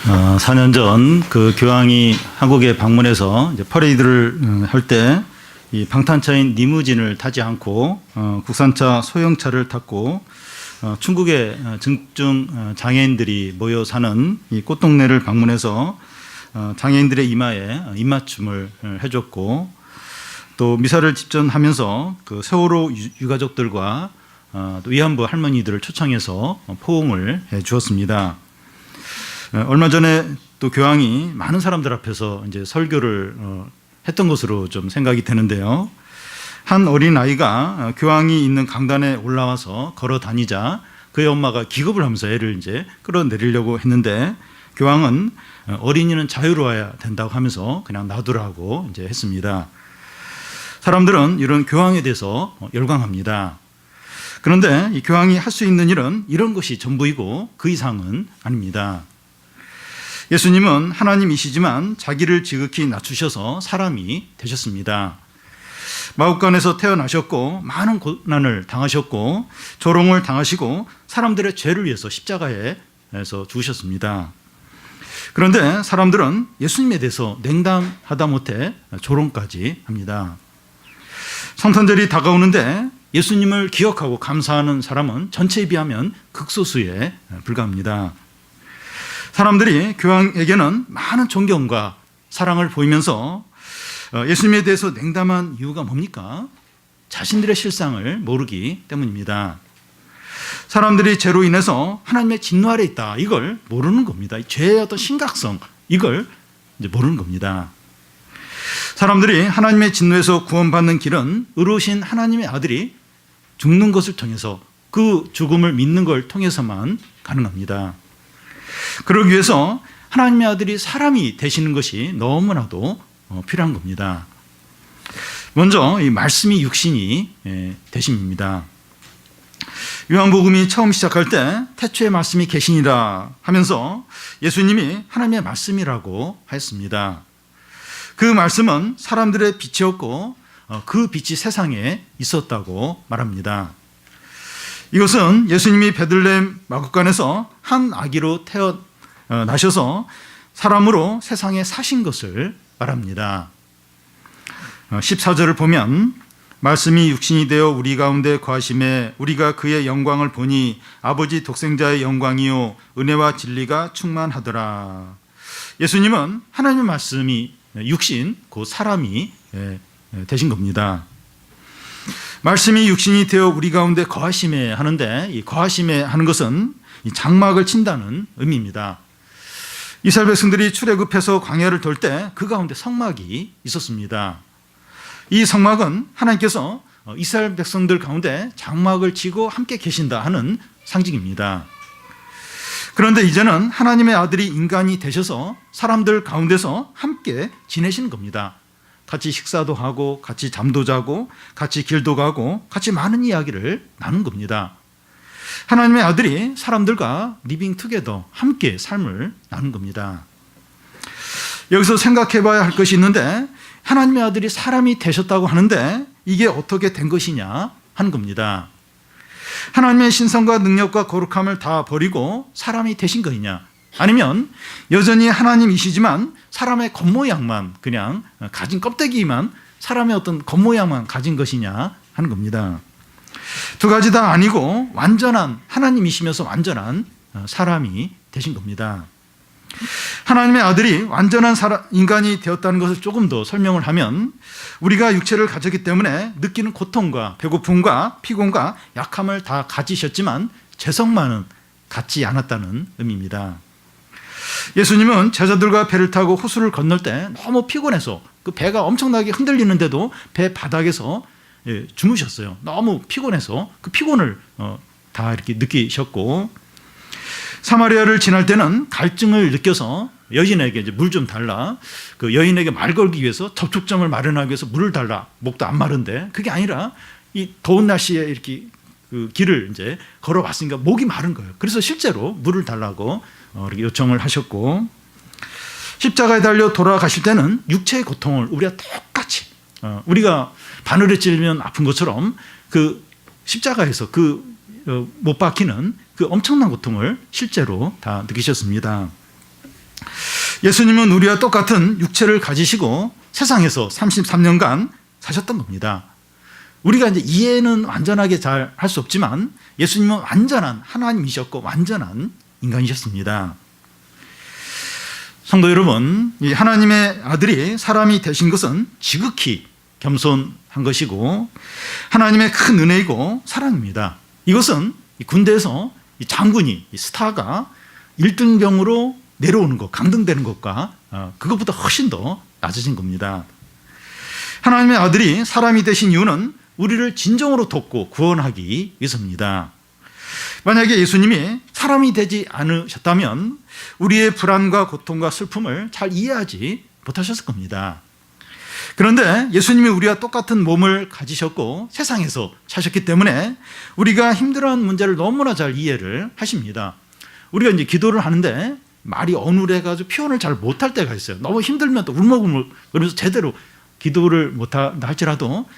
4년 전 그 교황이 한국에 방문해서 이제 퍼레이드를 할 때 이 방탄차인 리무진을 타지 않고 국산차 소형차를 탔고 중국의 중증 장애인들이 모여 사는 이 꽃동네를 방문해서 장애인들의 이마에 입맞춤을 해줬고, 또 미사를 집전하면서 그 세월호 유가족들과 또 위안부 할머니들을 초청해서 포옹을 해 주었습니다. 얼마 전에 또 교황이 많은 사람들 앞에서 이제 설교를 했던 것으로 좀 생각이 되는데요. 한 어린 아이가 교황이 있는 강단에 올라와서 걸어 다니자 그의 엄마가 기겁을 하면서 애를 이제 끌어내리려고 했는데, 교황은 어린이는 자유로워야 된다고 하면서 그냥 놔두라고 이제 했습니다. 사람들은 이런 교황에 대해서 열광합니다. 그런데 이 교황이 할 수 있는 일은 이런 것이 전부이고 그 이상은 아닙니다. 예수님은 하나님이시지만 자기를 지극히 낮추셔서 사람이 되셨습니다. 마국간에서 태어나셨고 많은 고난을 당하셨고 조롱을 당하시고 사람들의 죄를 위해서 십자가에서 죽으셨습니다. 그런데 사람들은 예수님에 대해서 냉담하다 못해 조롱까지 합니다. 성탄절이 다가오는데 예수님을 기억하고 감사하는 사람은 전체에 비하면 극소수에 불과합니다. 사람들이 교황에게는 많은 존경과 사랑을 보이면서 예수님에 대해서 냉담한 이유가 뭡니까? 자신들의 실상을 모르기 때문입니다. 사람들이 죄로 인해서 하나님의 진노 아래 있다, 이걸 모르는 겁니다. 죄의 어떤 심각성, 이걸 이제 모르는 겁니다. 사람들이 하나님의 진노에서 구원받는 길은 의로우신 하나님의 아들이 죽는 것을 통해서, 그 죽음을 믿는 걸 통해서만 가능합니다. 그러기 위해서 하나님의 아들이 사람이 되시는 것이 너무나도 필요한 겁니다. 먼저 이 말씀이 육신이 되심입니다. 요한복음이 처음 시작할 때 태초에 말씀이 계시니라 하면서 예수님이 하나님의 말씀이라고 하였습니다. 그 말씀은 사람들의 빛이었고 그 빛이 세상에 있었다고 말합니다. 이것은 예수님이 베들레헴 마국간에서 한 아기로 태어나셔서 사람으로 세상에 사신 것을 말합니다. 14절을 보면 말씀이 육신이 되어 우리 가운데 거하심에 우리가 그의 영광을 보니 아버지 독생자의 영광이요 은혜와 진리가 충만하더라. 예수님은 하나님의 말씀이 육신, 곧 사람이 되신 겁니다. 말씀이 육신이 되어 우리 가운데 거하심에 하는데, 이 거하심에 하는 것은 이 장막을 친다는 의미입니다. 이스라엘 백성들이 출애굽해서 광야를 돌 때 그 가운데 성막이 있었습니다. 이 성막은 하나님께서 이스라엘 백성들 가운데 장막을 치고 함께 계신다 하는 상징입니다. 그런데 이제는 하나님의 아들이 인간이 되셔서 사람들 가운데서 함께 지내시는 겁니다. 같이 식사도 하고 같이 잠도 자고 같이 길도 가고 같이 많은 이야기를 나눈 겁니다. 하나님의 아들이 사람들과 리빙 투게더, 함께 삶을 나눈 겁니다. 여기서 생각해 봐야 할 것이 있는데, 하나님의 아들이 사람이 되셨다고 하는데 이게 어떻게 된 것이냐 하는 겁니다. 하나님의 신성과 능력과 거룩함을 다 버리고 사람이 되신 것이냐, 아니면 여전히 하나님이시지만 사람의 겉모양만, 그냥 가진 껍데기만, 사람의 어떤 겉모양만 가진 것이냐 하는 겁니다. 두 가지 다 아니고 완전한 하나님이시면서 완전한 사람이 되신 겁니다. 하나님의 아들이 완전한 인간이 되었다는 것을 조금 더 설명을 하면, 우리가 육체를 가졌기 때문에 느끼는 고통과 배고픔과 피곤과 약함을 다 가지셨지만 죄성만은 갖지 않았다는 의미입니다. 예수님은 제자들과 배를 타고 호수를 건널 때 너무 피곤해서 그 배가 엄청나게 흔들리는데도 배 바닥에서 주무셨어요. 너무 피곤해서 그 피곤을 다 이렇게 느끼셨고, 사마리아를 지날 때는 갈증을 느껴서 여인에게 물 좀 달라, 그 여인에게 말 걸기 위해서 접촉점을 마련하기 위해서 물을 달라, 목도 안 마른데, 그게 아니라 이 더운 날씨에 이렇게 그 길을 이제 걸어왔으니까 목이 마른 거예요. 그래서 실제로 물을 달라고 이렇게 요청을 하셨고, 십자가에 달려 돌아가실 때는 육체의 고통을 우리가 똑같이, 우리가 바늘에 찔리면 아픈 것처럼 그 십자가에서 그 못 박히는 그 엄청난 고통을 실제로 다 느끼셨습니다. 예수님은 우리와 똑같은 육체를 가지시고 세상에서 33년간 사셨던 겁니다. 우리가 이제 이해는 완전하게 잘 할 수 없지만 예수님은 완전한 하나님이셨고 완전한 인간이셨습니다. 성도 여러분, 이 하나님의 아들이 사람이 되신 것은 지극히 겸손한 것이고 하나님의 큰 은혜이고 사랑입니다. 이것은 군대에서 이 장군이, 이 스타가 1등병으로 내려오는 것, 강등되는 것과 그것보다 훨씬 더 낮아진 겁니다. 하나님의 아들이 사람이 되신 이유는 우리를 진정으로 돕고 구원하기 위해서입니다. 만약에 예수님이 사람이 되지 않으셨다면 우리의 불안과 고통과 슬픔을 잘 이해하지 못하셨을 겁니다. 그런데 예수님이 우리와 똑같은 몸을 가지셨고 세상에서 사셨기 때문에 우리가 힘들어하는 문제를 너무나 잘 이해를 하십니다. 우리가 이제 기도를 하는데 말이 어눌해가지고 표현을 잘 못할 때가 있어요. 너무 힘들면 또 울먹울먹 그러면서 제대로 기도를 못한다 할지라도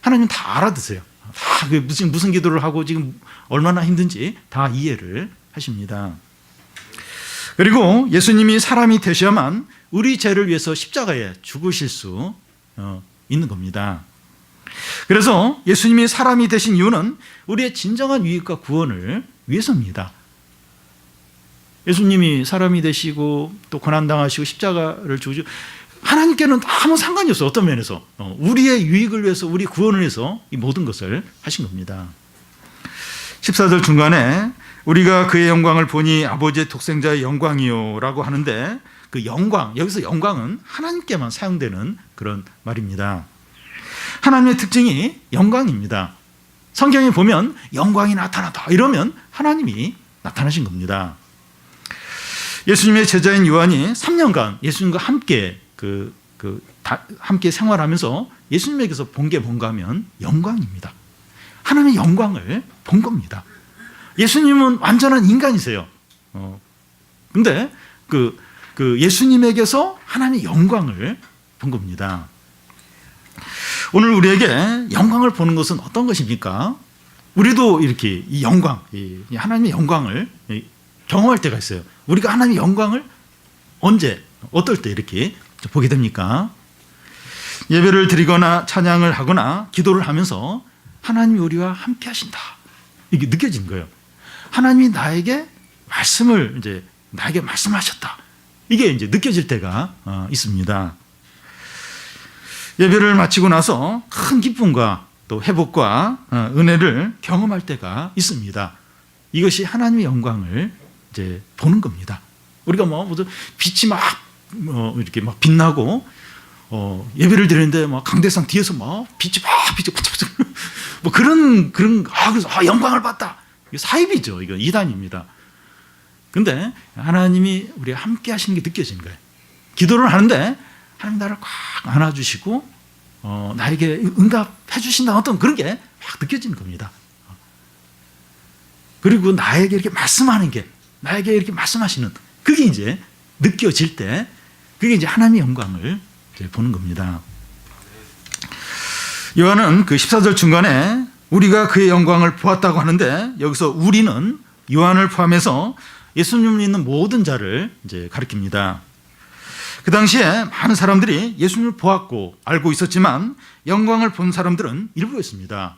하나님 다 알아듣으세요. 다 무슨 기도를 하고 지금 얼마나 힘든지 다 이해를 하십니다. 그리고 예수님이 사람이 되셔야만 우리 죄를 위해서 십자가에 죽으실 수 있는 겁니다. 그래서 예수님이 사람이 되신 이유는 우리의 진정한 유익과 구원을 위해서입니다. 예수님이 사람이 되시고 또 고난당하시고 십자가를 죽으시고 하나님께는 아무 상관이 없어요. 어떤 면에서 우리의 유익을 위해서 우리 구원을 위해서 이 모든 것을 하신 겁니다. 14절 중간에 우리가 그의 영광을 보니 아버지의 독생자의 영광이요 라고 하는데 그 영광, 여기서 영광은 하나님께만 사용되는 그런 말입니다. 하나님의 특징이 영광입니다. 성경에 보면 영광이 나타나다 이러면 하나님이 나타나신 겁니다. 예수님의 제자인 요한이 3년간 예수님과 함께 함께 생활하면서 예수님에게서 본 게 뭔가 하면 영광입니다. 하나님의 영광을 본 겁니다. 예수님은 완전한 인간이세요. 근데 그 예수님에게서 하나님의 영광을 본 겁니다. 오늘 우리에게 영광을 보는 것은 어떤 것입니까? 우리도 이렇게 이 영광, 이 하나님의 영광을 경험할 때가 있어요. 우리가 하나님의 영광을 언제, 어떨 때 이렇게 보게 됩니까? 예배를 드리거나 찬양을 하거나 기도를 하면서 하나님이 우리와 함께 하신다. 이게 느껴지는 거예요. 하나님이 나에게 나에게 말씀하셨다. 이게 이제 느껴질 때가 있습니다. 예배를 마치고 나서 큰 기쁨과 또 회복과 은혜를 경험할 때가 있습니다. 이것이 하나님의 영광을 이제 보는 겁니다. 우리가 무슨 빛이 이렇게 빛나고 예배를 드리는데 강대상 뒤에서 빛이 반짝반짝 그래서 영광을 봤다. 이거 사입이죠. 이거 이단입니다. 근데 하나님이 우리가 함께 하시는 게 느껴지는 거예요. 기도를 하는데 하나님 나를 꽉 안아주시고 나에게 응답해 주신다 어떤 그런 게 막 느껴지는 겁니다. 그리고 나에게 이렇게 말씀하는 게 나에게 이렇게 말씀하시는 그게 이제 느껴질 때 그게 이제 하나님의 영광을 이제 보는 겁니다. 요한은 그 14절 중간에 우리가 그의 영광을 보았다고 하는데 여기서 우리는 요한을 포함해서 예수님을 믿는 모든 자를 이제 가리킵니다. 그 당시에 많은 사람들이 예수님을 보았고 알고 있었지만 영광을 본 사람들은 일부였습니다.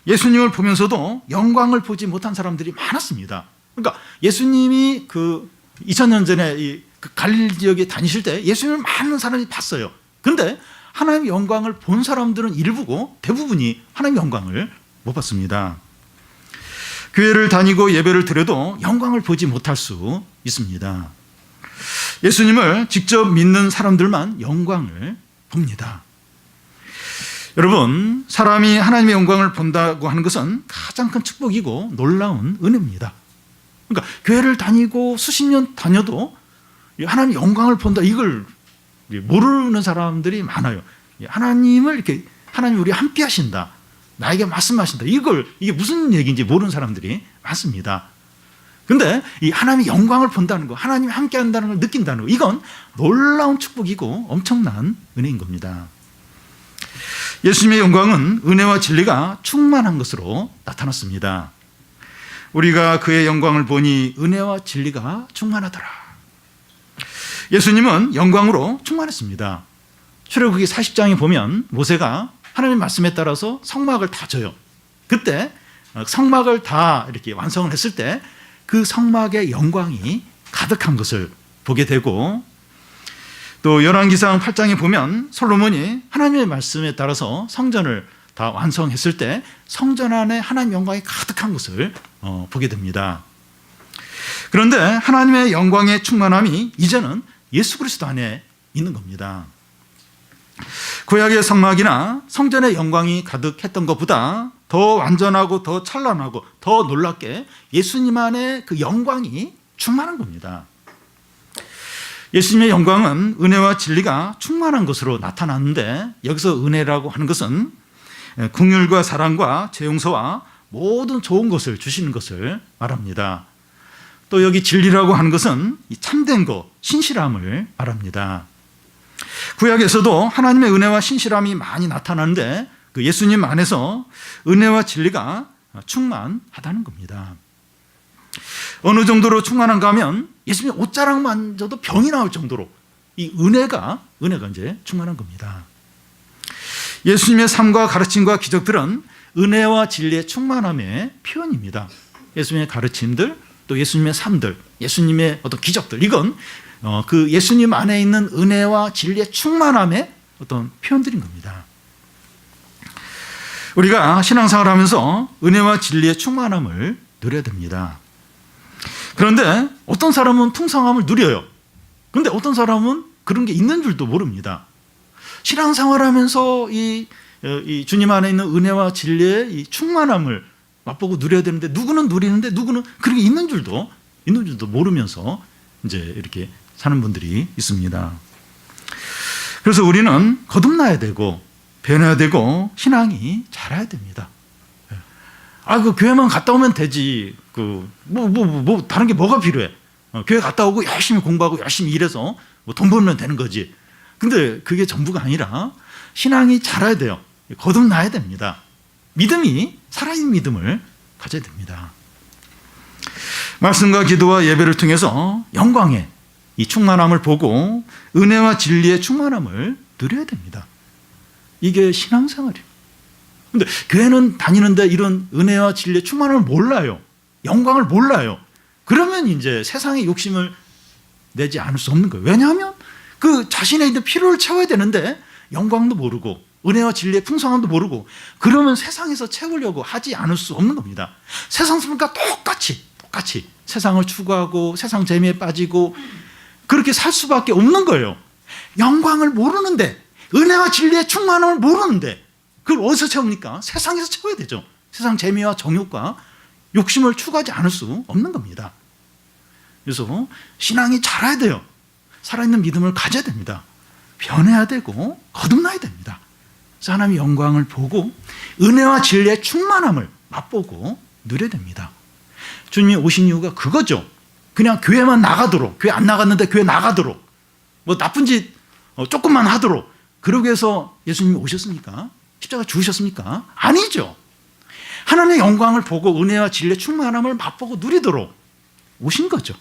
예수님을 보면서도 영광을 보지 못한 사람들이 많았습니다. 그러니까 예수님이 2000년 전에 그 갈릴리 지역에 다니실 때 예수님을 많은 사람이 봤어요. 그런데 하나님의 영광을 본 사람들은 일부고 대부분이 하나님의 영광을 못 봤습니다. 교회를 다니고 예배를 드려도 영광을 보지 못할 수 있습니다. 예수님을 직접 믿는 사람들만 영광을 봅니다. 여러분, 사람이 하나님의 영광을 본다고 하는 것은 가장 큰 축복이고 놀라운 은혜입니다. 그러니까 교회를 다니고 수십 년 다녀도 하나님의 영광을 본다 이걸 모르는 사람들이 많아요. 하나님 우리 함께 하신다. 나에게 말씀하신다. 이게 무슨 얘기인지 모르는 사람들이 많습니다. 근데 이 하나님의 영광을 본다는 거, 하나님이 함께 한다는 걸 느낀다는 거, 이건 놀라운 축복이고 엄청난 은혜인 겁니다. 예수님의 영광은 은혜와 진리가 충만한 것으로 나타났습니다. 우리가 그의 영광을 보니 은혜와 진리가 충만하더라. 예수님은 영광으로 충만했습니다. 출애굽기 40장에 보면 모세가 하나님의 말씀에 따라서 성막을 다 져요. 그때 성막을 다 이렇게 완성을 했을 때 그 성막의 영광이 가득한 것을 보게 되고, 또 열왕기상 8장에 보면 솔로몬이 하나님의 말씀에 따라서 성전을 다 완성했을 때 성전 안에 하나님의 영광이 가득한 것을 보게 됩니다. 그런데 하나님의 영광의 충만함이 이제는 예수 그리스도 안에 있는 겁니다. 구약의 성막이나 성전의 영광이 가득했던 것보다 더 완전하고 더 찬란하고 더 놀랍게 예수님 안에 그 영광이 충만한 겁니다. 예수님의 영광은 은혜와 진리가 충만한 것으로 나타났는데, 여기서 은혜라고 하는 것은 긍휼과 사랑과 재용서와 모든 좋은 것을 주시는 것을 말합니다. 또 여기 진리라고 하는 것은 참된 것, 신실함을 말합니다. 구약에서도 하나님의 은혜와 신실함이 많이 나타나는데 그 예수님 안에서 은혜와 진리가 충만하다는 겁니다. 어느 정도로 충만한가 하면 예수님의 옷자락만 져도 병이 나올 정도로 이 은혜가 이제 충만한 겁니다. 예수님의 삶과 가르침과 기적들은 은혜와 진리의 충만함의 표현입니다. 예수님의 가르침들, 또 예수님의 삶들, 예수님의 어떤 기적들, 이건 그 예수님 안에 있는 은혜와 진리의 충만함의 어떤 표현들인 겁니다. 우리가 신앙생활을 하면서 은혜와 진리의 충만함을 누려야 됩니다. 그런데 어떤 사람은 풍성함을 누려요. 그런데 어떤 사람은 그런 게 있는 줄도 모릅니다. 신앙생활을 하면서 이 주님 안에 있는 은혜와 진리의 이 충만함을 맛보고 누려야 되는데, 누구는 누리는데 누구는 그런 게 있는 줄도 모르면서 이제 이렇게 사는 분들이 있습니다. 그래서 우리는 거듭나야 되고 변해야 되고 신앙이 자라야 됩니다. 그 교회만 갔다 오면 되지. 다른 게 뭐가 필요해? 교회 갔다 오고 열심히 공부하고 열심히 일해서 돈 벌면 되는 거지. 근데 그게 전부가 아니라 신앙이 자라야 돼요. 거듭나야 됩니다. 믿음이 살아있는 믿음을 가져야 됩니다. 말씀과 기도와 예배를 통해서 영광의 이 충만함을 보고 은혜와 진리의 충만함을 누려야 됩니다. 이게 신앙생활이에요. 근데 교회는 다니는데 이런 은혜와 진리의 충만함을 몰라요. 영광을 몰라요. 그러면 이제 세상의 욕심을 내지 않을 수 없는 거예요. 왜냐하면 그 자신의 있는 필요를 채워야 되는데 영광도 모르고 은혜와 진리의 풍성함도 모르고, 그러면 세상에서 채우려고 하지 않을 수 없는 겁니다. 세상 사람과 똑같이 세상을 추구하고 세상 재미에 빠지고 그렇게 살 수밖에 없는 거예요. 영광을 모르는데, 은혜와 진리의 충만함을 모르는데 그걸 어디서 채웁니까? 세상에서 채워야 되죠. 세상 재미와 정욕과 욕심을 추구하지 않을 수 없는 겁니다. 그래서 신앙이 자라야 돼요. 살아있는 믿음을 가져야 됩니다. 변해야 되고 거듭나야 됩니다. 그래서 하나님의 영광을 보고 은혜와 진리의 충만함을 맛보고 누려야 됩니다. 주님이 오신 이유가 그거죠. 그냥 교회만 나가도록, 교회 안 나갔는데 교회 나가도록, 나쁜 짓 조금만 하도록, 그러기 위해서 예수님이 오셨습니까? 십자가 죽으셨습니까? 아니죠. 하나님의 영광을 보고 은혜와 진리의 충만함을 맛보고 누리도록 오신 거죠.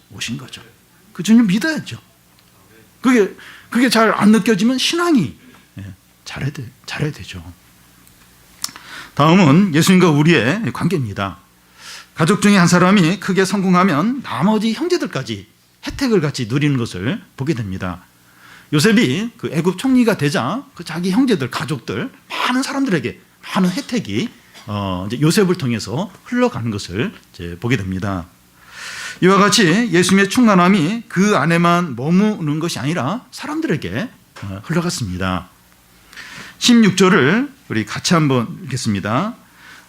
그 주님 믿어야죠. 그게 잘 안 느껴지면 신앙이 잘해야 되죠. 다음은 예수님과 우리의 관계입니다. 가족 중에 한 사람이 크게 성공하면 나머지 형제들까지 혜택을 같이 누리는 것을 보게 됩니다. 요셉이 그 애굽 총리가 되자 그 자기 형제들, 가족들, 많은 사람들에게 많은 혜택이 이제 요셉을 통해서 흘러가는 것을 이제 보게 됩니다. 이와 같이 예수님의 충만함이 그 안에만 머무는 것이 아니라 사람들에게 흘러갔습니다. 16절을 우리 같이 한번 읽겠습니다.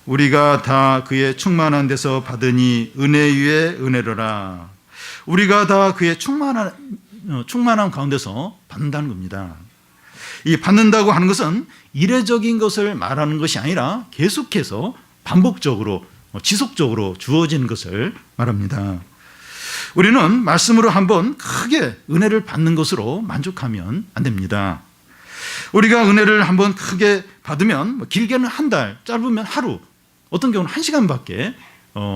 우리가 다 그의 충만한 데서 받으니 은혜 위에 은혜로라. 우리가 다 그의 충만한 가운데서 받는다는 겁니다. 이 받는다고 하는 것은 이례적인 것을 말하는 것이 아니라 계속해서 반복적으로 지속적으로 주어지는 것을 말합니다. 우리는 말씀으로 한번 크게 은혜를 받는 것으로 만족하면 안 됩니다. 우리가 은혜를 한번 크게 받으면 길게는 한 달, 짧으면 하루, 어떤 경우는 1시간밖에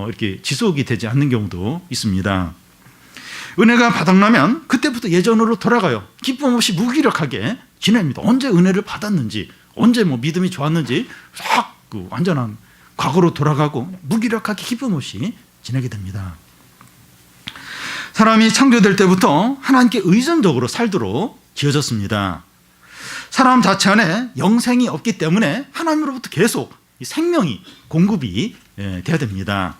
이렇게 지속이 되지 않는 경우도 있습니다. 은혜가 바닥나면 그때부터 예전으로 돌아가요. 기쁨 없이 무기력하게 지냅니다. 언제 은혜를 받았는지, 언제 뭐 믿음이 좋았는지 싹 그 완전한 과거로 돌아가고 무기력하게 기쁨 없이 지내게 됩니다. 사람이 창조될 때부터 하나님께 의존적으로 살도록 지어졌습니다. 사람 자체 안에 영생이 없기 때문에 하나님으로부터 계속 생명이 공급이 돼야 됩니다.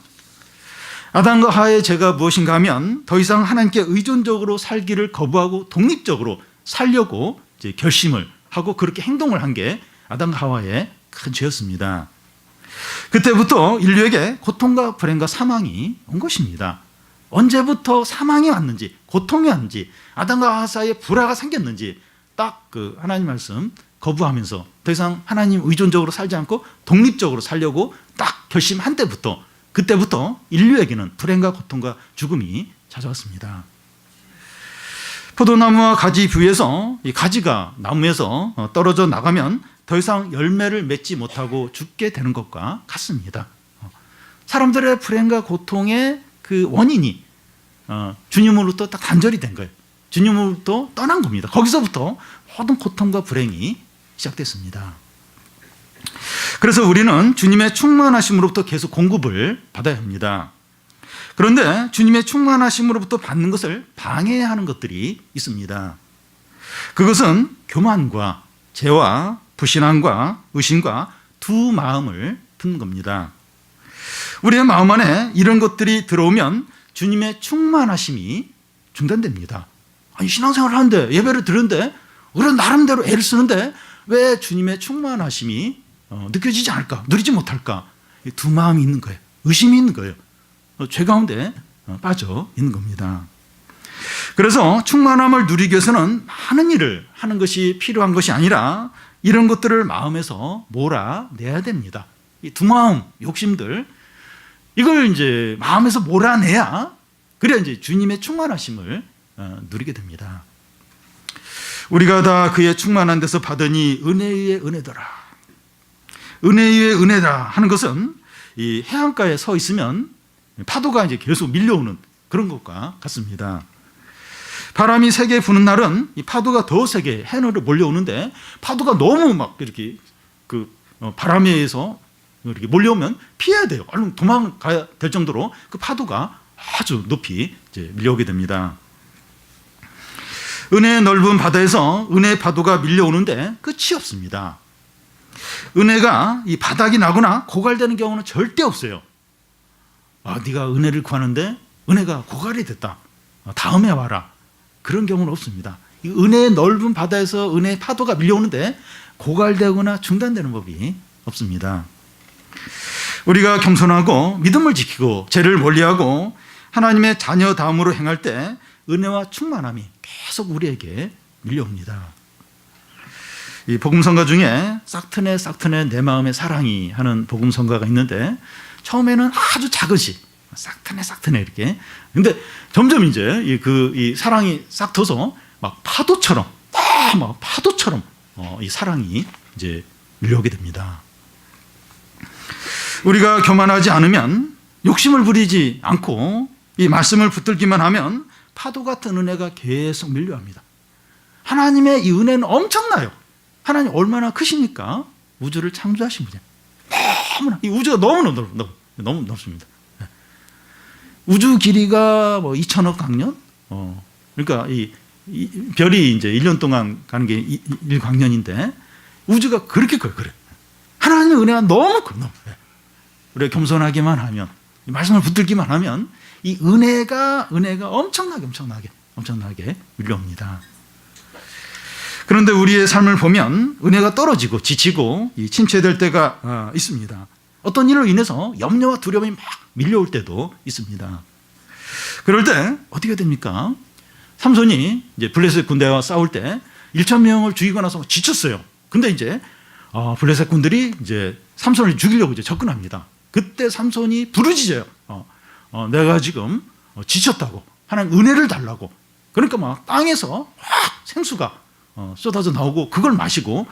아담과 하와의 죄가 무엇인가 하면 더 이상 하나님께 의존적으로 살기를 거부하고 독립적으로 살려고 이제 결심을 하고 그렇게 행동을 한 게 아담과 하와의 큰 죄였습니다. 그때부터 인류에게 고통과 불행과 사망이 온 것입니다. 언제부터 사망이 왔는지, 고통이 왔는지, 아담과 하와 사이에 불화가 생겼는지 딱 그 하나님 말씀 거부하면서 더 이상 하나님 의존적으로 살지 않고 독립적으로 살려고 딱 결심한 때부터, 그때부터 인류에게는 불행과 고통과 죽음이 찾아왔습니다. 포도나무와 가지 부위에서 이 가지가 나무에서 떨어져 나가면 더 이상 열매를 맺지 못하고 죽게 되는 것과 같습니다. 사람들의 불행과 고통의 그 원인이 주님으로부터 딱 단절이 된 거예요. 주님으로부터 떠난 겁니다. 거기서부터 모든 고통과 불행이 시작됐습니다. 그래서 우리는 주님의 충만하심으로부터 계속 공급을 받아야 합니다. 그런데 주님의 충만하심으로부터 받는 것을 방해하는 것들이 있습니다. 그것은 교만과 죄와 불신앙과 의심과 두 마음을 든 겁니다. 우리의 마음 안에 이런 것들이 들어오면 주님의 충만하심이 중단됩니다. 아니, 신앙생활을 하는데, 예배를 드리는데, 우리는 나름대로 애를 쓰는데 왜 주님의 충만하심이 느껴지지 않을까, 누리지 못할까? 두 마음이 있는 거예요. 의심이 있는 거예요. 죄 가운데 빠져 있는 겁니다. 그래서 충만함을 누리기 위해서는 많은 일을 하는 것이 필요한 것이 아니라 이런 것들을 마음에서 몰아내야 됩니다. 이 두 마음, 욕심들, 이걸 이제 마음에서 몰아내야, 그래야 이제 주님의 충만하심을 누리게 됩니다. 우리가 다 그의 충만한 데서 받으니 은혜의 은혜더라. 은혜의 은혜다 하는 것은 이 해안가에 서 있으면 파도가 이제 계속 밀려오는 그런 것과 같습니다. 바람이 세게 부는 날은 이 파도가 더 세게 해안으로 몰려오는데, 파도가 너무 막 이렇게 그 바람에 의해서 이렇게 몰려오면 피해야 돼요. 얼른 도망가야 될 정도로 그 파도가 아주 높이 이제 밀려오게 됩니다. 은혜의 넓은 바다에서 은혜의 파도가 밀려오는데 끝이 없습니다. 은혜가 이 바닥이 나거나 고갈되는 경우는 절대 없어요. 네가 은혜를 구하는데 은혜가 고갈이 됐다, 다음에 와라, 그런 경우는 없습니다. 이 은혜의 넓은 바다에서 은혜의 파도가 밀려오는데 고갈되거나 중단되는 법이 없습니다. 우리가 겸손하고 믿음을 지키고 죄를 멀리하고 하나님의 자녀다움으로 행할 때 은혜와 충만함이 계속 우리에게 밀려옵니다. 이 복음성가 중에 싹트네 내 마음의 사랑이 하는 복음성가가 있는데, 처음에는 아주 작은 시, 싹트네 이렇게. 근데 점점 이제 이 사랑이 싹 터서 막 파도처럼, 막 파도처럼 이 사랑이 이제 밀려오게 됩니다. 우리가 교만하지 않으면, 욕심을 부리지 않고 이 말씀을 붙들기만 하면 파도 같은 은혜가 계속 밀려옵니다. 하나님의 이 은혜는 엄청나요. 하나님 얼마나 크십니까? 우주를 창조하신 분이에요. 너무나, 이 우주가 너무 넓습니다. 우주 길이가 뭐 2천억 광년? 그러니까 이 별이 이제 1년 동안 가는 게 1광년인데 우주가 그렇게 커요. 그래. 하나님의 은혜가 너무 커요. 우리가 겸손하기만 하면, 이 말씀을 붙들기만 하면 이 은혜가 엄청나게 밀려옵니다. 그런데 우리의 삶을 보면 은혜가 떨어지고 지치고 침체될 때가 있습니다. 어떤 일로 인해서 염려와 두려움이 막 밀려올 때도 있습니다. 그럴 때 어떻게 됩니까? 삼손이 이제 블레셋 군대와 싸울 때 1,000명을 죽이고 나서 지쳤어요. 근데 이제 블레셋 군들이 이제 삼손을 죽이려고 이제 접근합니다. 그때 삼손이 부르짖어요. 내가 지금 지쳤다고, 하나님 은혜를 달라고. 그러니까 막 땅에서 확 생수가 쏟아져 나오고 그걸 마시고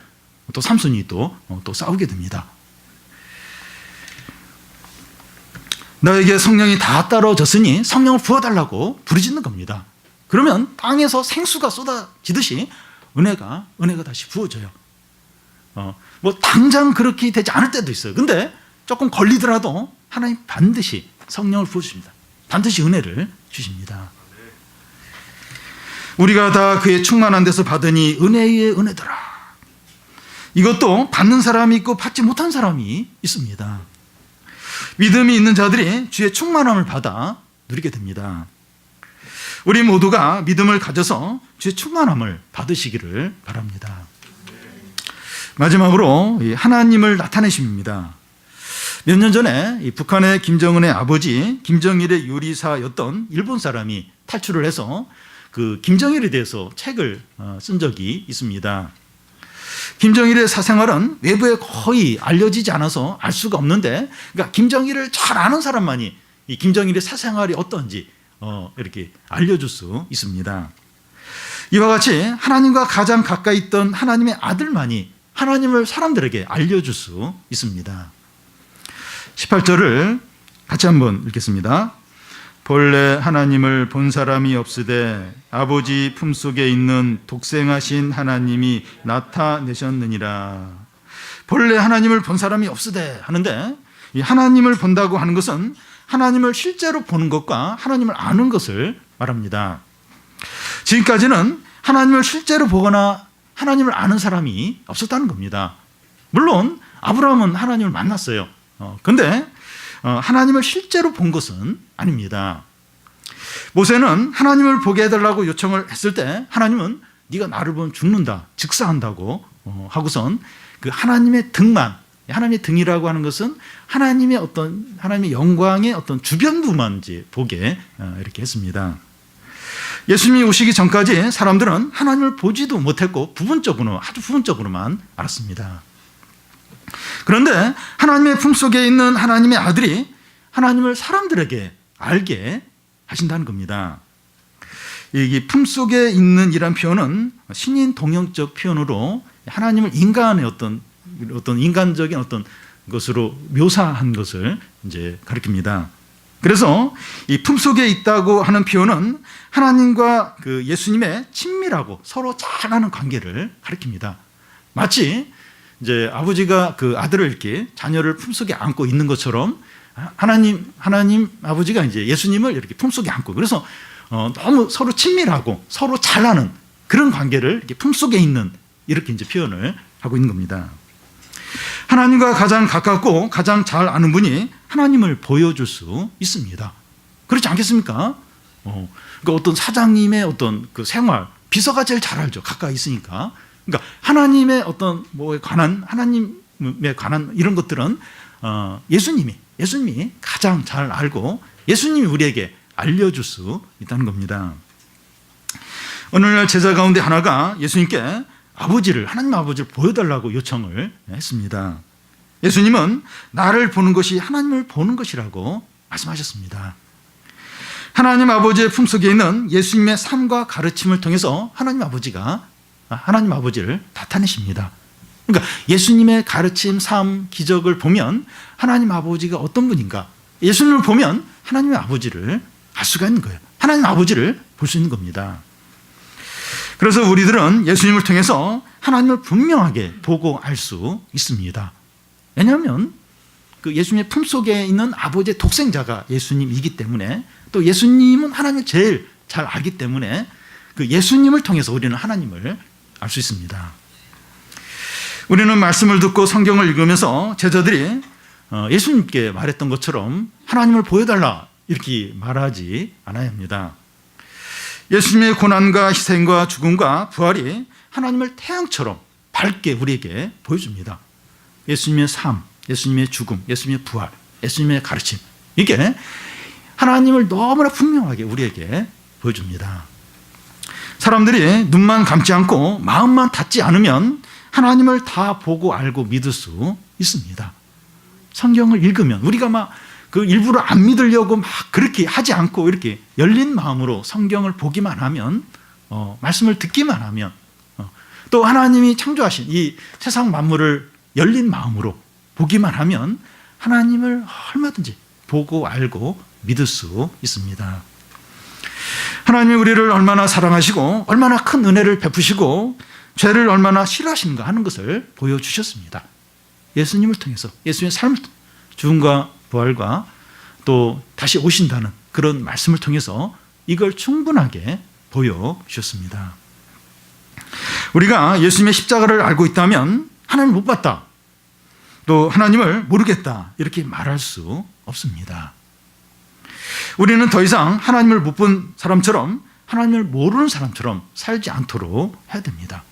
또 삼손이 또 싸우게 됩니다. 너에게 성령이 다 떨어졌으니 성령을 부어달라고 부르짖는 겁니다. 그러면 땅에서 생수가 쏟아지듯이 은혜가 다시 부어져요. 뭐 당장 그렇게 되지 않을 때도 있어요. 근데 조금 걸리더라도 하나님 반드시 성령을 부어주십니다. 반드시 은혜를 주십니다. 우리가 다 그의 충만한 데서 받으니 은혜의 은혜더라. 이것도 받는 사람이 있고 받지 못한 사람이 있습니다. 믿음이 있는 자들이 주의 충만함을 받아 누리게 됩니다. 우리 모두가 믿음을 가져서 주의 충만함을 받으시기를 바랍니다. 마지막으로 하나님을 나타내십니다. 몇 년 전에 북한의 김정은의 아버지 김정일의 요리사였던 일본 사람이 탈출을 해서 그 김정일에 대해서 책을 쓴 적이 있습니다. 김정일의 사생활은 외부에 거의 알려지지 않아서 알 수가 없는데, 그러니까 김정일을 잘 아는 사람만이 이 김정일의 사생활이 어떤지 이렇게 알려줄 수 있습니다. 이와 같이 하나님과 가장 가까이 있던 하나님의 아들만이 하나님을 사람들에게 알려줄 수 있습니다. 18절을 같이 한번 읽겠습니다. 본래 하나님을 본 사람이 없으되 아버지 품속에 있는 독생하신 하나님이 나타내셨느니라. 본래 하나님을 본 사람이 없으되 하는데, 이 하나님을 본다고 하는 것은 하나님을 실제로 보는 것과 하나님을 아는 것을 말합니다. 지금까지는 하나님을 실제로 보거나 하나님을 아는 사람이 없었다는 겁니다. 물론 아브라함은 하나님을 만났어요. 그런데 하나님을 실제로 본 것은 아닙니다. 모세는 하나님을 보게 해달라고 요청을 했을 때 하나님은 네가 나를 보면 죽는다, 즉사한다고 하고선 그 하나님의 등만, 하나님의 등이라고 하는 것은 하나님의 영광의 어떤 주변부만 이제 보게 이렇게 했습니다. 예수님이 오시기 전까지 사람들은 하나님을 보지도 못했고 아주 부분적으로만 알았습니다. 그런데 하나님의 품속에 있는 하나님의 아들이 하나님을 사람들에게 알게 하신다는 겁니다. 이 품속에 있는 이란 표현은 신인 동형적 표현으로 하나님을 인간의 어떤 인간적인 어떤 것으로 묘사한 것을 이제 가리킵니다. 그래서 이 품속에 있다고 하는 표현은 하나님과 그 예수님의 친밀하고 서로 잘 아는 관계를 가리킵니다. 마치 이제 아버지가 그 아들을 이렇게 자녀를 품속에 안고 있는 것처럼 하나님 아버지가 이제 예수님을 이렇게 품속에 안고, 그래서 너무 서로 친밀하고 서로 잘 아는 그런 관계를 이렇게 품속에 있는, 이렇게 이제 표현을 하고 있는 겁니다. 하나님과 가장 가깝고 가장 잘 아는 분이 하나님을 보여줄 수 있습니다. 그렇지 않겠습니까? 그러니까 어떤 사장님의 어떤 그 생활, 비서가 제일 잘 알죠. 가까이 있으니까. 그러니까 하나님의 어떤 하나님에 관한 이런 것들은 예수님이 가장 잘 알고 예수님이 우리에게 알려줄 수 있다는 겁니다. 어느 날 제자 가운데 하나가 예수님께 하나님 아버지를 보여달라고 요청을 했습니다. 예수님은 나를 보는 것이 하나님을 보는 것이라고 말씀하셨습니다. 하나님 아버지의 품속에 있는 예수님의 삶과 가르침을 통해서 하나님 아버지를 나타내십니다. 그러니까 예수님의 가르침, 삶, 기적을 보면 하나님 아버지가 어떤 분인가, 예수님을 보면 하나님의 아버지를 알 수가 있는 거예요. 하나님 아버지를 볼 수 있는 겁니다. 그래서 우리들은 예수님을 통해서 하나님을 분명하게 보고 알 수 있습니다. 왜냐하면 그 예수님의 품속에 있는 아버지의 독생자가 예수님이기 때문에, 또 예수님은 하나님을 제일 잘 알기 때문에 그 예수님을 통해서 우리는 하나님을 알 수 있습니다. 우리는 말씀을 듣고 성경을 읽으면서 제자들이 예수님께 말했던 것처럼 하나님을 보여달라 이렇게 말하지 않아야 합니다. 예수님의 고난과 희생과 죽음과 부활이 하나님을 태양처럼 밝게 우리에게 보여줍니다. 예수님의 삶, 예수님의 죽음, 예수님의 부활, 예수님의 가르침, 이게 하나님을 너무나 분명하게 우리에게 보여줍니다. 사람들이 눈만 감지 않고 마음만 닫지 않으면 하나님을 다 보고 알고 믿을 수 있습니다. 성경을 읽으면 우리가 막 그 일부러 안 믿으려고 막 그렇게 하지 않고 이렇게 열린 마음으로 성경을 보기만 하면, 말씀을 듣기만 하면, 또 하나님이 창조하신 이 세상 만물을 열린 마음으로 보기만 하면 하나님을 얼마든지 보고 알고 믿을 수 있습니다. 하나님이 우리를 얼마나 사랑하시고 얼마나 큰 은혜를 베푸시고 죄를 얼마나 싫어하시는가 하는 것을 보여주셨습니다. 예수님을 통해서, 예수님의 삶을, 죽음과 부활과 또 다시 오신다는 그런 말씀을 통해서 이걸 충분하게 보여주셨습니다. 우리가 예수님의 십자가를 알고 있다면 하나님을 못 봤다, 또 하나님을 모르겠다 이렇게 말할 수 없습니다. 우리는 더 이상 하나님을 못 본 사람처럼, 하나님을 모르는 사람처럼 살지 않도록 해야 됩니다.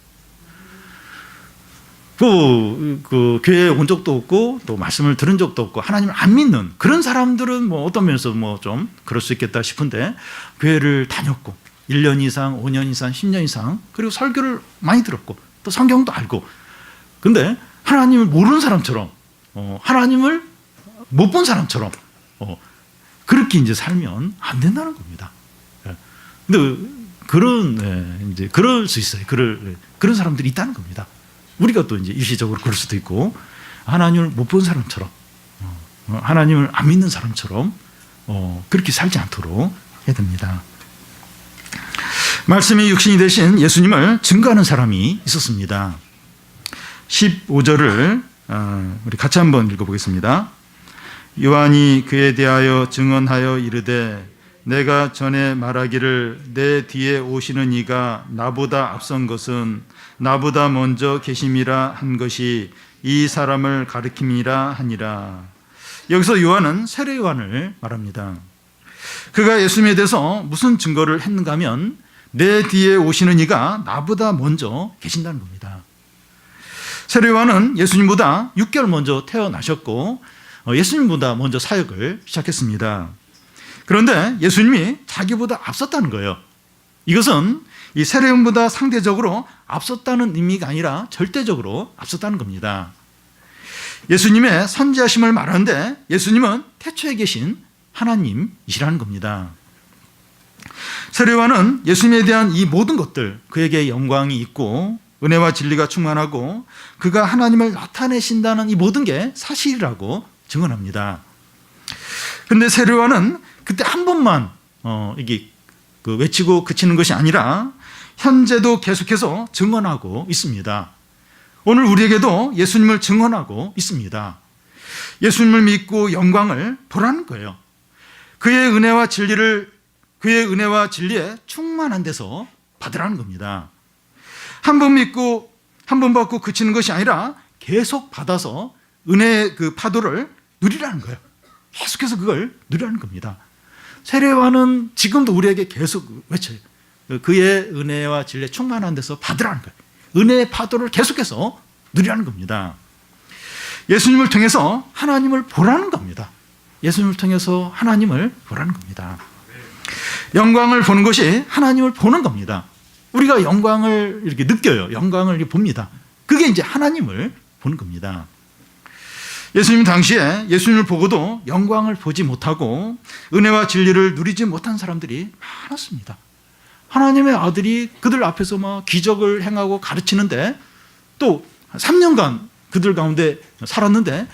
그 교회에 온 적도 없고 또 말씀을 들은 적도 없고 하나님을 안 믿는 그런 사람들은 뭐 어떤 면에서 뭐 좀 그럴 수 있겠다 싶은데, 교회를 다녔고 1년 이상, 5년 이상, 10년 이상, 그리고 설교를 많이 들었고 또 성경도 알고, 근데 하나님을 모르는 사람처럼, 하나님을 못 본 사람처럼 그렇게 이제 살면 안 된다는 겁니다. 근데 이제 그럴 수 있어요. 그런 사람들이 있다는 겁니다. 우리가 또 이제 일시적으로 그럴 수도 있고, 하나님을 못 본 사람처럼, 하나님을 안 믿는 사람처럼 그렇게 살지 않도록 해야 됩니다. 말씀이 육신이 되신 예수님을 증거하는 사람이 있었습니다. 15절을 우리 같이 한번 읽어보겠습니다. 요한이 그에 대하여 증언하여 이르되 내가 전에 말하기를 내 뒤에 오시는 이가 나보다 앞선 것은 나보다 먼저 계심이라 한 것이 이 사람을 가리킴이라 하니라. 여기서 요한은 세례 요한을 말합니다. 그가 예수님에 대해서 무슨 증거를 했는가 하면 내 뒤에 오시는 이가 나보다 먼저 계신다는 겁니다. 세례 요한은 예수님보다 6개월 먼저 태어나셨고 예수님보다 먼저 사역을 시작했습니다. 그런데 예수님이 자기보다 앞섰다는 거예요. 이것은 이 세례 요한보다 상대적으로 앞섰다는 의미가 아니라 절대적으로 앞섰다는 겁니다. 예수님의 선지하심을 말하는데 예수님은 태초에 계신 하나님이시라는 겁니다. 세례 요한은 예수님에 대한 이 모든 것들, 그에게 영광이 있고 은혜와 진리가 충만하고 그가 하나님을 나타내신다는 이 모든 게 사실이라고 증언합니다. 그런데 세례 요한은 그때 한 번만 이게 외치고 그치는 것이 아니라 현재도 계속해서 증언하고 있습니다. 오늘 우리에게도 예수님을 증언하고 있습니다. 예수님을 믿고 영광을 보라는 거예요. 그의 은혜와 진리에 충만한 데서 받으라는 겁니다. 한 번 믿고 한 번 받고 그치는 것이 아니라 계속 받아서 은혜의 그 파도를 누리라는 거예요. 계속해서 그걸 누리라는 겁니다. 세례 요한은 지금도 우리에게 계속 외쳐요. 그의 은혜와 진리에 충만한 데서 받으라는 거예요. 은혜의 파도를 계속해서 누리라는 겁니다. 예수님을 통해서 하나님을 보라는 겁니다. 예수님을 통해서 하나님을 보라는 겁니다. 영광을 보는 것이 하나님을 보는 겁니다. 우리가 영광을 이렇게 느껴요. 영광을 이렇게 봅니다. 그게 이제 하나님을 보는 겁니다. 예수님 당시에 예수님을 보고도 영광을 보지 못하고 은혜와 진리를 누리지 못한 사람들이 많았습니다. 하나님의 아들이 그들 앞에서 막 기적을 행하고 가르치는데 또 3년간 그들 가운데 살았는데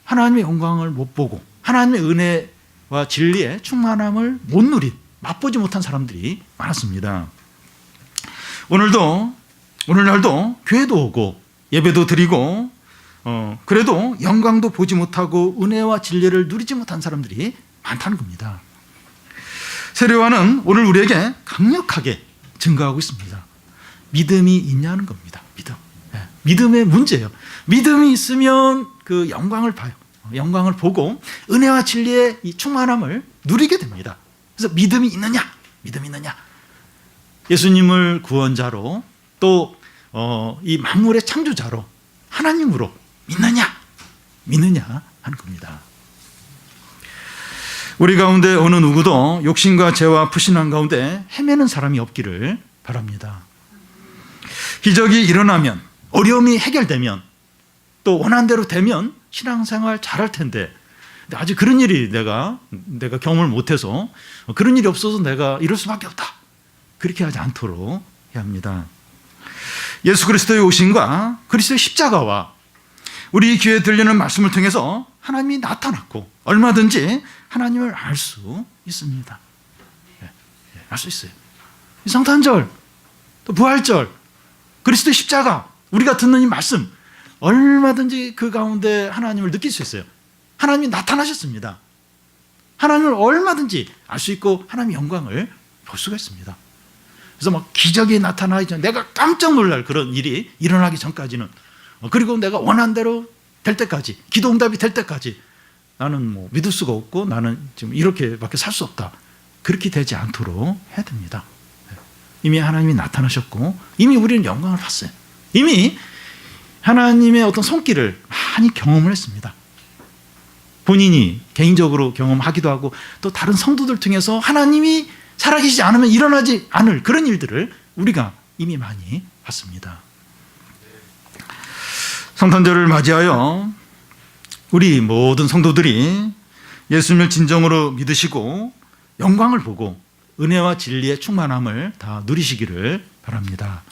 하나님의 영광을 못 보고 하나님의 은혜와 진리의 충만함을 못 누린, 맛보지 못한 사람들이 많았습니다. 오늘날도 교회도 오고 예배도 드리고 그래도 영광도 보지 못하고 은혜와 진리를 누리지 못한 사람들이 많다는 겁니다. 세례 요한은 오늘 우리에게 강력하게 증거하고 있습니다. 믿음이 있냐는 겁니다. 믿음의 문제예요. 믿음이 있으면 그 영광을 봐요. 영광을 보고 은혜와 진리의 이 충만함을 누리게 됩니다. 그래서 믿음이 있느냐? 예수님을 구원자로 또 이 만물의 창조자로 하나님으로 믿느냐 하는 겁니다. 우리 가운데 어느 누구도 욕심과 죄와 불신앙 가운데 헤매는 사람이 없기를 바랍니다. 기적이 일어나면, 어려움이 해결되면, 또 원한대로 되면 신앙생활 잘할 텐데 아직 그런 일이 내가 경험을 못해서 그런 일이 없어서 내가 이럴 수밖에 없다. 그렇게 하지 않도록 해야 합니다. 예수 그리스도의 오심과 그리스도의 십자가와 우리 귀에 들리는 말씀을 통해서 하나님이 나타났고 얼마든지 하나님을 알 수 있습니다. 알 수 있어요. 이 성탄절, 또 부활절, 그리스도의 십자가, 우리가 듣는 이 말씀, 얼마든지 그 가운데 하나님을 느낄 수 있어요. 하나님이 나타나셨습니다. 하나님을 얼마든지 알 수 있고 하나님의 영광을 볼 수가 있습니다. 그래서 막 기적이 나타나기 전 내가 깜짝 놀랄 그런 일이 일어나기 전까지는, 그리고 내가 원한 대로 될 때까지, 기도 응답이 될 때까지 나는 뭐 믿을 수가 없고 나는 지금 이렇게밖에 살 수 없다. 그렇게 되지 않도록 해야 됩니다. 이미 하나님이 나타나셨고 이미 우리는 영광을 봤어요. 이미 하나님의 어떤 손길을 많이 경험을 했습니다. 본인이 개인적으로 경험하기도 하고 또 다른 성도들 통해서 하나님이 살아계시지 않으면 일어나지 않을 그런 일들을 우리가 이미 많이 봤습니다. 성탄절을 맞이하여 우리 모든 성도들이 예수님을 진정으로 믿으시고 영광을 보고 은혜와 진리의 충만함을 다 누리시기를 바랍니다.